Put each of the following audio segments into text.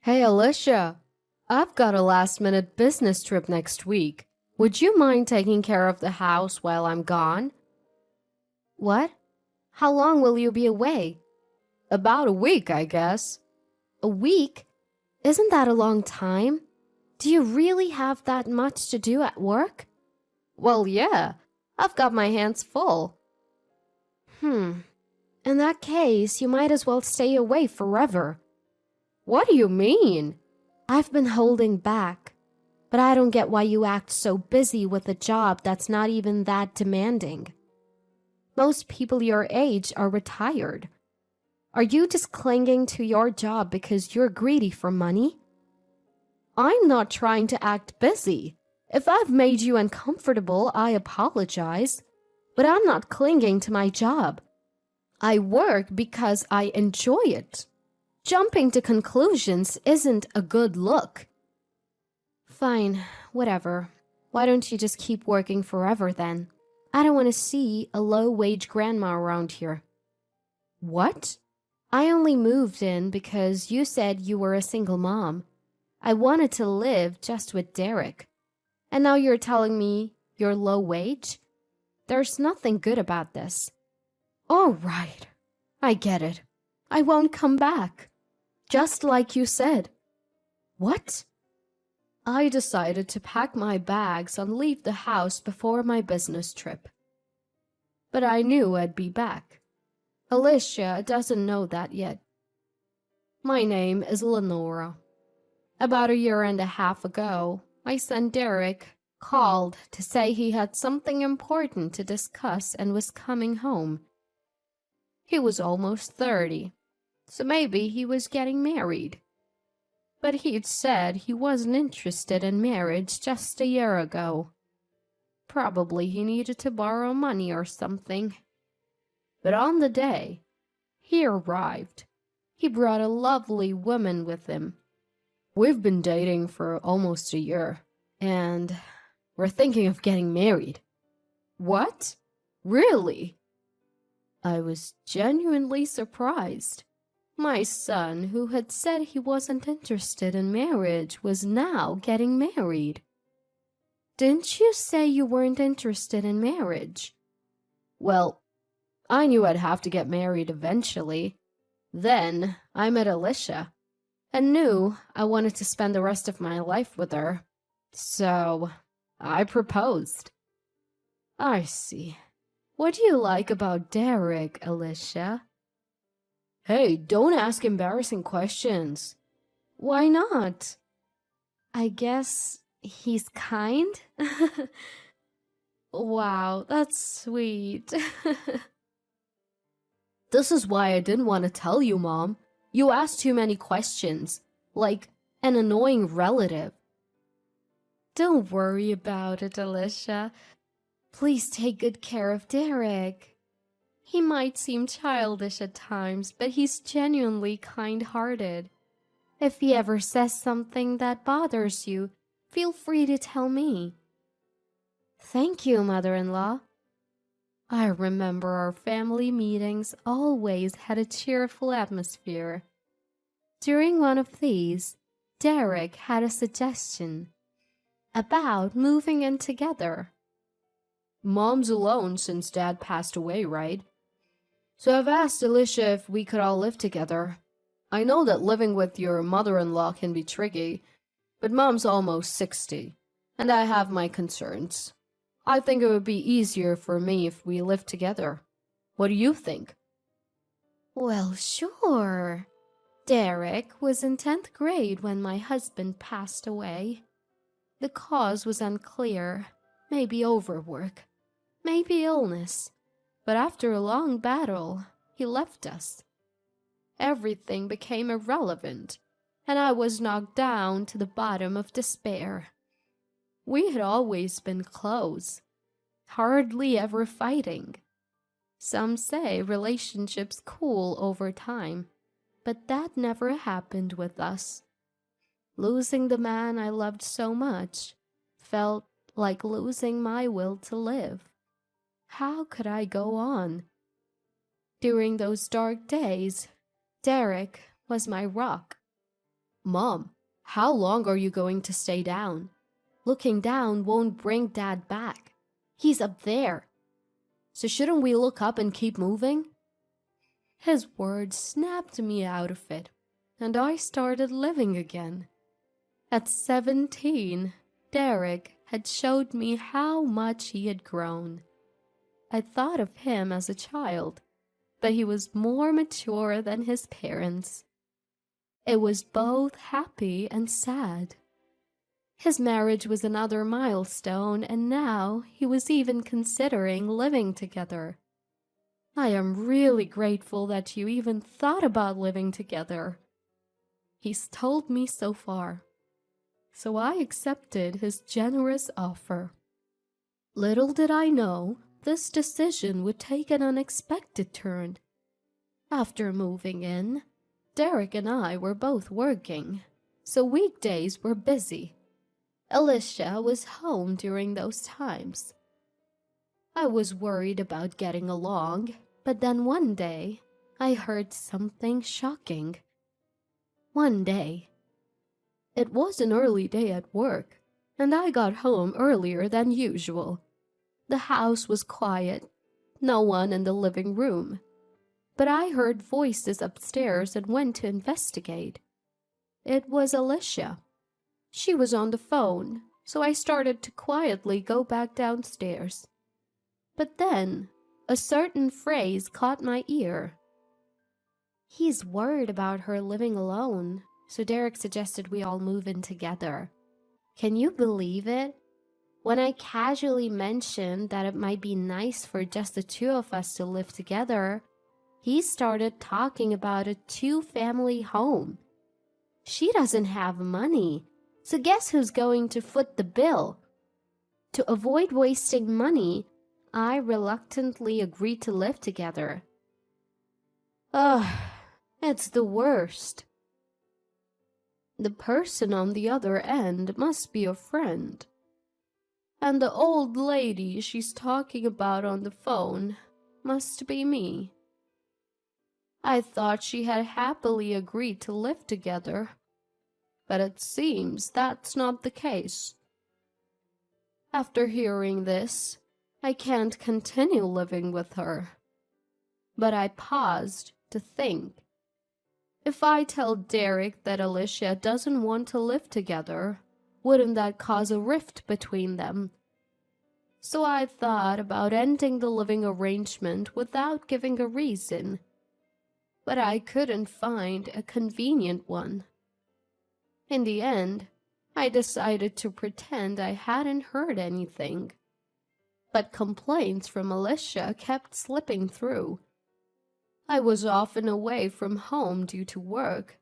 Hey Alicia, I've got a last-minute business trip next week. Would you mind taking care of the house while I'm gone? What? How long will you be away? About a week, I guess. A week? Isn't that a long time? Do you really have that much to do at work? Well, yeah. I've got my hands full. In that case, you might as well stay away forever. What do you mean? I've been holding back, but I don't get why you act so busy with a job that's not even that demanding. Most people your age are retired. Are you just clinging to your job because you're greedy for money? I'm not trying to act busy. If I've made you uncomfortable, I apologize. But I'm not clinging to my job. I work because I enjoy it. Jumping to conclusions isn't a good look. Fine, whatever. Why don't you just keep working forever then? I don't want to see a low-wage grandma around here. What? I only moved in because you said you were a single mom. I wanted to live just with Derek. And now you're telling me you're low wage? There's nothing good about this. All right, I get it. I won't come back. Just like you said. What? I decided to pack my bags and leave the house before my business trip. But I knew I'd be back. Alicia doesn't know that yet. My name is Lenora. About a year and a half ago, my son Derek called to say he had something important to discuss and was coming home. He was almost 30, so maybe he was getting married. But he'd said he wasn't interested in marriage just a year ago. Probably he needed to borrow money or something. But on the day he arrived, he brought a lovely woman with him. We've been dating for almost a year, and we're thinking of getting married. What? Really? I was genuinely surprised. My son, who had said he wasn't interested in marriage, was now getting married. Didn't you say you weren't interested in marriage? Well, I knew I'd have to get married eventually. Then I met Alicia and knew I wanted to spend the rest of my life with her. So I proposed. I see. What do you like about Derek, Alicia? Hey, don't ask embarrassing questions. Why not? I guess he's kind? Wow, that's sweet. This is why I didn't want to tell you, Mom. You asked too many questions, like an annoying relative. Don't worry about it, Alicia. Please take good care of Derek. He might seem childish at times, but he's genuinely kind-hearted. If he ever says something that bothers you, feel free to tell me. Thank you, mother-in-law. I remember our family meetings always had a cheerful atmosphere. During one of these, Derek had a suggestion about moving in together. Mom's alone since Dad passed away, right? So I've asked Alicia if we could all live together. I know that living with your mother-in-law can be tricky, but Mom's almost 60, and I have my concerns. I think it would be easier for me if we lived together. What do you think? Well, sure. Derek was in 10th grade when my husband passed away. The cause was unclear, maybe overwork, maybe illness. But after a long battle, he left us. Everything became irrelevant, and I was knocked down to the bottom of despair. We had always been close, hardly ever fighting. Some say relationships cool over time, but that never happened with us. Losing the man I loved so much felt like losing my will to live. How could I go on? During those dark days, Derek was my rock. Mom, how long are you going to stay down? Looking down won't bring Dad back. He's up there. So shouldn't we look up and keep moving? His words snapped me out of it, and I started living again. At 17, Derek had showed me how much he had grown. I thought of him as a child, but he was more mature than his parents. It was both happy and sad. His marriage was another milestone, and now he was even considering living together. I am really grateful that you even thought about living together. He's told me so far. So I accepted his generous offer. Little did I know this decision would take an unexpected turn. After moving in, Derek and I were both working, so weekdays were busy. Alicia was home during those times. I was worried about getting along, but then one day, I heard something shocking. One day. It was an early day at work, and I got home earlier than usual. The house was quiet, no one in the living room. But I heard voices upstairs and went to investigate. It was Alicia. She was on the phone, so I started to quietly go back downstairs. But then, a certain phrase caught my ear. He's worried about her living alone, so Derek suggested we all move in together. Can you believe it? When I casually mentioned that it might be nice for just the two of us to live together, he started talking about a two-family home. She doesn't have money, so guess who's going to foot the bill? To avoid wasting money, I reluctantly agreed to live together. Ugh, it's the worst. The person on the other end must be a friend. And the old lady she's talking about on the phone must be me. I thought she had happily agreed to live together, but it seems that's not the case. After hearing this, I can't continue living with her. But I paused to think. If I tell Derek that Alicia doesn't want to live together, wouldn't that cause a rift between them? So I thought about ending the living arrangement without giving a reason. But I couldn't find a convenient one. In the end, I decided to pretend I hadn't heard anything. But complaints from Alicia kept slipping through. I was often away from home due to work,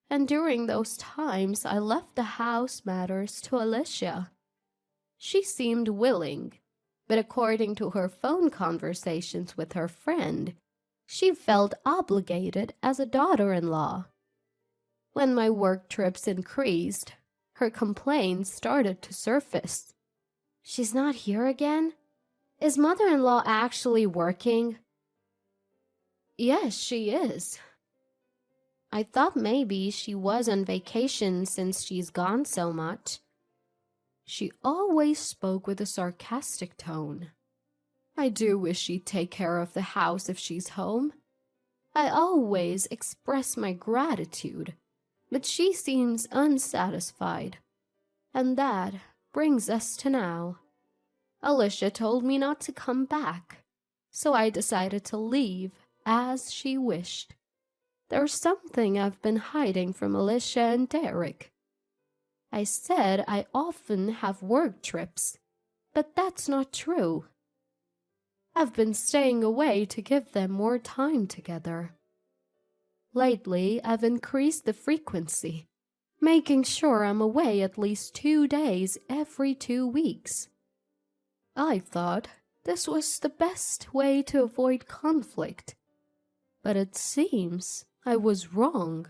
and during those times I left the house matters to Alicia. She seemed willing, but according to her phone conversations with her friend, she felt obligated as a daughter-in-law. When my work trips increased, her complaints started to surface. She's not here again? Is mother-in-law actually working? Yes, she is. I thought maybe she was on vacation since she's gone so much. She always spoke with a sarcastic tone. I do wish she'd take care of the house if she's home. I always express my gratitude, but she seems unsatisfied. And that brings us to now. Alicia told me not to come back, so I decided to leave as she wished. There's something I've been hiding from Alicia and Derek. I said I often have work trips, but that's not true. I've been staying away to give them more time together. Lately, I've increased the frequency, making sure I'm away at least 2 days every 2 weeks. I thought this was the best way to avoid conflict, but it seems I was wrong.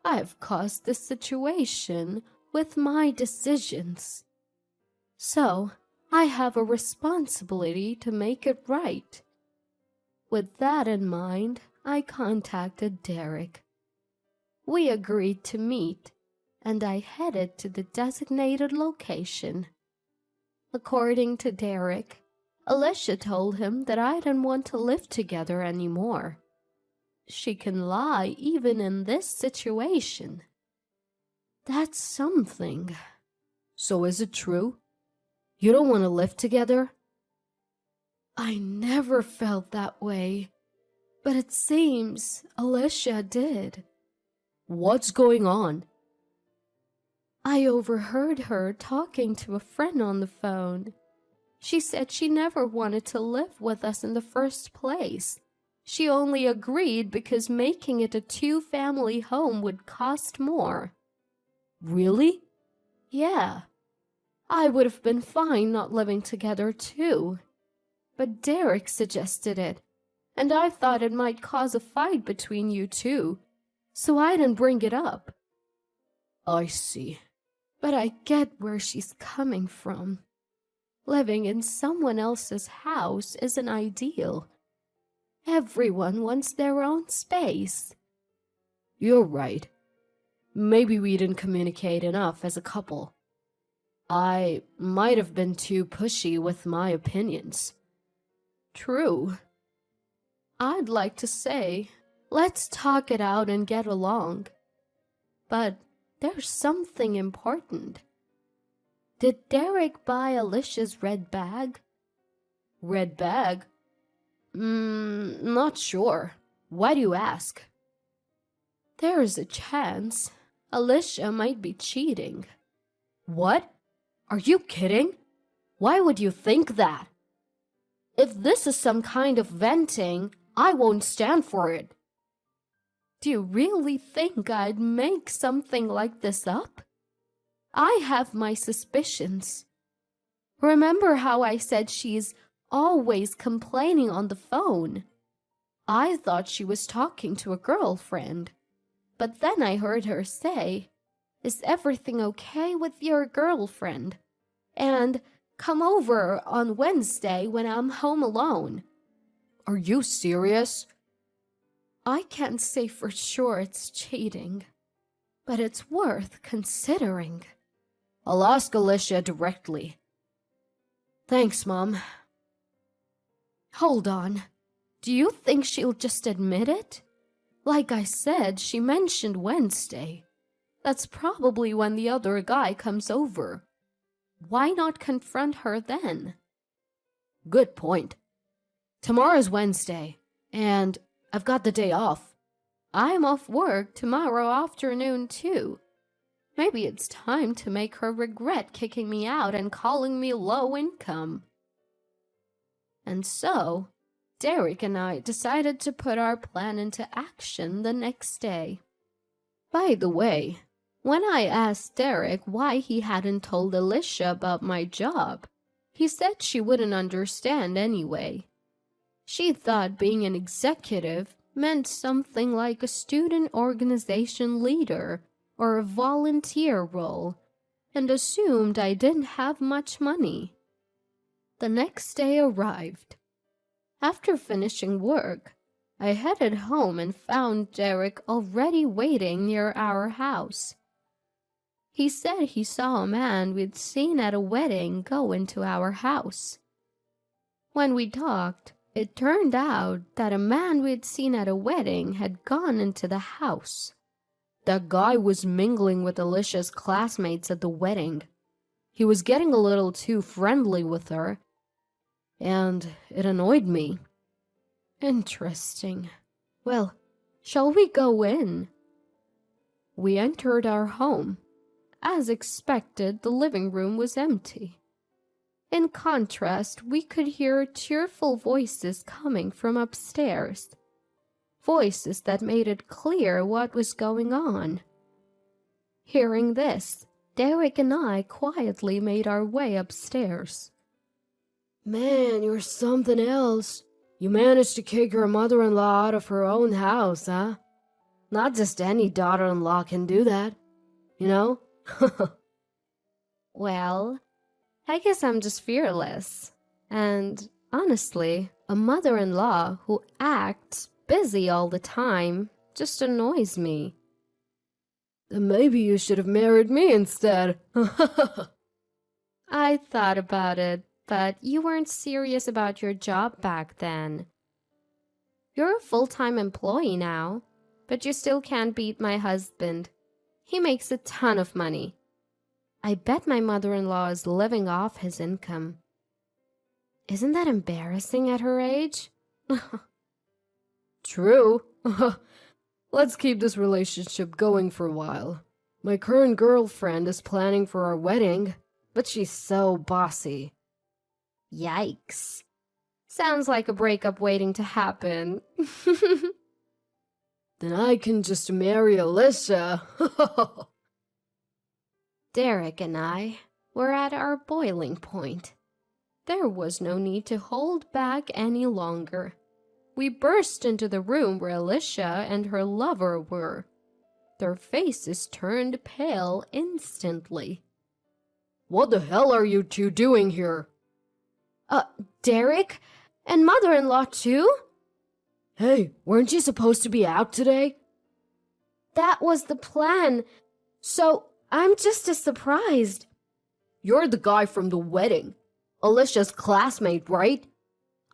I've caused this situation with my decisions. So, I have a responsibility to make it right. With that in mind, I contacted Derek. We agreed to meet, and I headed to the designated location. According to Derek, Alicia told him that I didn't want to live together anymore. She can lie even in this situation. That's something. So is it true? You don't want to live together? I never felt that way, but it seems Alicia did. What's going on? I overheard her talking to a friend on the phone. She said she never wanted to live with us in the first place. She only agreed because making it a two-family home would cost more. Really? Yeah. I would have been fine not living together too. But Derek suggested it, and I thought it might cause a fight between you two, so I didn't bring it up. I see. But I get where she's coming from. Living in someone else's house isn't ideal. Everyone wants their own space. You're right. Maybe we didn't communicate enough as a couple. I might have been too pushy with my opinions. True. I'd like to say, let's talk it out and get along. But there's something important. Did Derek buy Alicia's red bag? Red bag? Not sure. Why do you ask? There's a chance Alicia might be cheating. What? Are you kidding? Why would you think that? If this is some kind of venting, I won't stand for it. Do you really think I'd make something like this up? I have my suspicions. Remember how I said she's always complaining on the phone? I thought she was talking to a girlfriend. But then I heard her say, "Is everything okay with your girlfriend? And come over on Wednesday when I'm home alone." Are you serious? I can't say for sure it's cheating, but it's worth considering. I'll ask Alicia directly. Thanks, Mom. Hold on. Do you think she'll just admit it? Like I said, she mentioned Wednesday. That's probably when the other guy comes over. Why not confront her then? Good point. Tomorrow's Wednesday, and I've got the day off. I'm off work tomorrow afternoon too. Maybe it's time to make her regret kicking me out and calling me low income. And so, Derek and I decided to put our plan into action the next day. By the way, when I asked Derek why he hadn't told Alicia about my job, he said she wouldn't understand anyway. She thought being an executive meant something like a student organization leader or a volunteer role, and assumed I didn't have much money. The next day arrived. After finishing work, I headed home and found Derek already waiting near our house. He said he saw a man we'd seen at a wedding go into our house. When we talked, it turned out that a man we'd seen at a wedding had gone into the house. That guy was mingling with Alicia's classmates at the wedding. He was getting a little too friendly with her, and it annoyed me. Interesting. Well, shall we go in? We entered our home. As expected, the living room was empty. In contrast, we could hear cheerful voices coming from upstairs. Voices that made it clear what was going on. Hearing this, Derek and I quietly made our way upstairs. Man, you're something else. You managed to kick your mother-in-law out of her own house, huh? Not just any daughter-in-law can do that, you know? Well, I guess I'm just fearless. And honestly, a mother-in-law who acts busy all the time just annoys me. Then maybe you should have married me instead. I thought about it, but you weren't serious about your job back then. You're a full-time employee now, but you still can't beat my husband. He makes a ton of money. I bet my mother-in-law is living off his income. Isn't that embarrassing at her age? True. Let's keep this relationship going for a while. My current girlfriend is planning for our wedding, but she's so bossy. Yikes. Sounds like a breakup waiting to happen. Then I can just marry Alicia. Derek and I were at our boiling point. There was no need to hold back any longer. We burst into the room where Alicia and her lover were. Their faces turned pale instantly. What the hell are you two doing here? Derek? And mother-in-law too? Hey, weren't you supposed to be out today? That was the plan. So I'm just as surprised. You're the guy from the wedding. Alicia's classmate, right?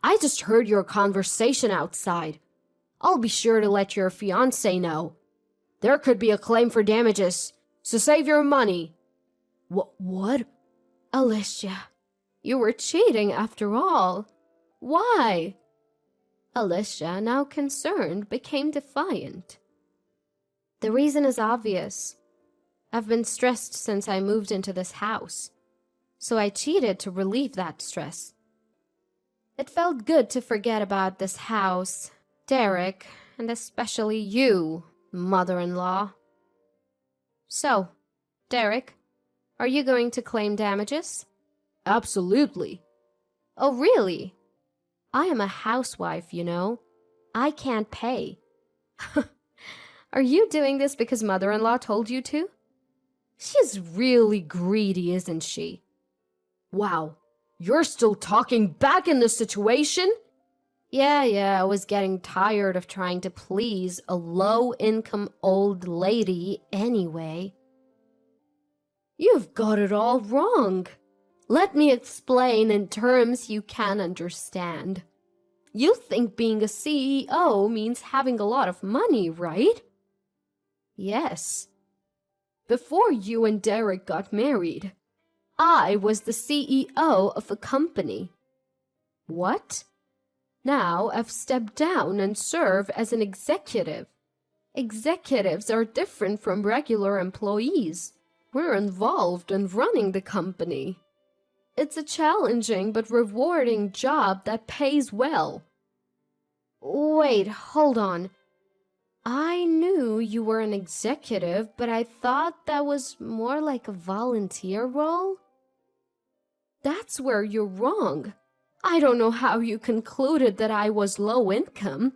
I just heard your conversation outside. I'll be sure to let your fiancé know. There could be a claim for damages, so save your money. What? Alicia, you were cheating after all. Why? Alicia, now concerned, became defiant. The reason is obvious. I've been stressed since I moved into this house, so I cheated to relieve that stress. It felt good to forget about this house, Derek, and especially you, mother-in-law. So, Derek, are you going to claim damages? Absolutely. Oh, really? I am a housewife, you know. I can't pay. Are you doing this because mother-in-law told you to? She's really greedy, isn't she? Wow, you're still talking back in this situation? Yeah, I was getting tired of trying to please a low-income old lady anyway. You've got it all wrong. Let me explain in terms you can understand. You think being a CEO means having a lot of money, right? Yes. Before you and Derek got married, I was the CEO of a company. What? Now I've stepped down and serve as an executive. Executives are different from regular employees. We're involved in running the company. It's a challenging but rewarding job that pays well. Wait, hold on. I knew you were an executive, but I thought that was more like a volunteer role? That's where you're wrong. I don't know how you concluded that I was low income.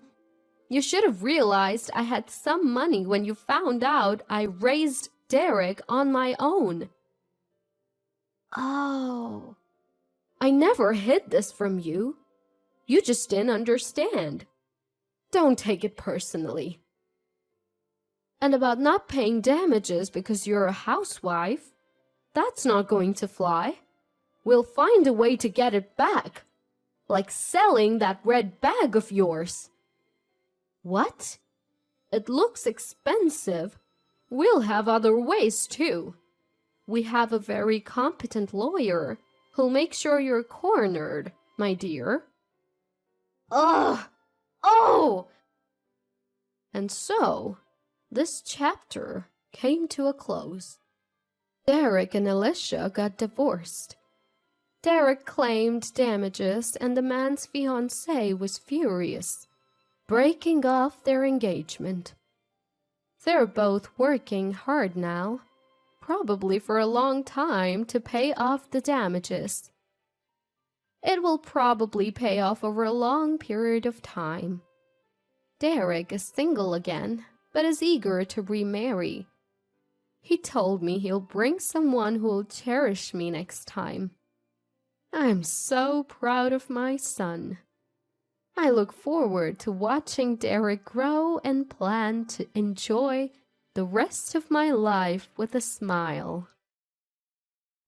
You should have realized I had some money when you found out I raised Derek on my own. Oh, I never hid this from you. You just didn't understand. Don't take it personally. And about not paying damages because you're a housewife, that's not going to fly. We'll find a way to get it back, like selling that red bag of yours. What? It looks expensive. We'll have other ways too. We have a very competent lawyer who'll make sure you're cornered, my dear. Ugh! Oh! And so, this chapter came to a close. Derek and Alicia got divorced. Derek claimed damages and the man's fiancée was furious, breaking off their engagement. They're both working hard now, probably for a long time, to pay off the damages. It will probably pay off over a long period of time. Derek is single again, but is eager to remarry. He told me he'll bring someone who will cherish me next time. I'm so proud of my son. I look forward to watching Derek grow and plan to enjoy the the rest of my life with a smile.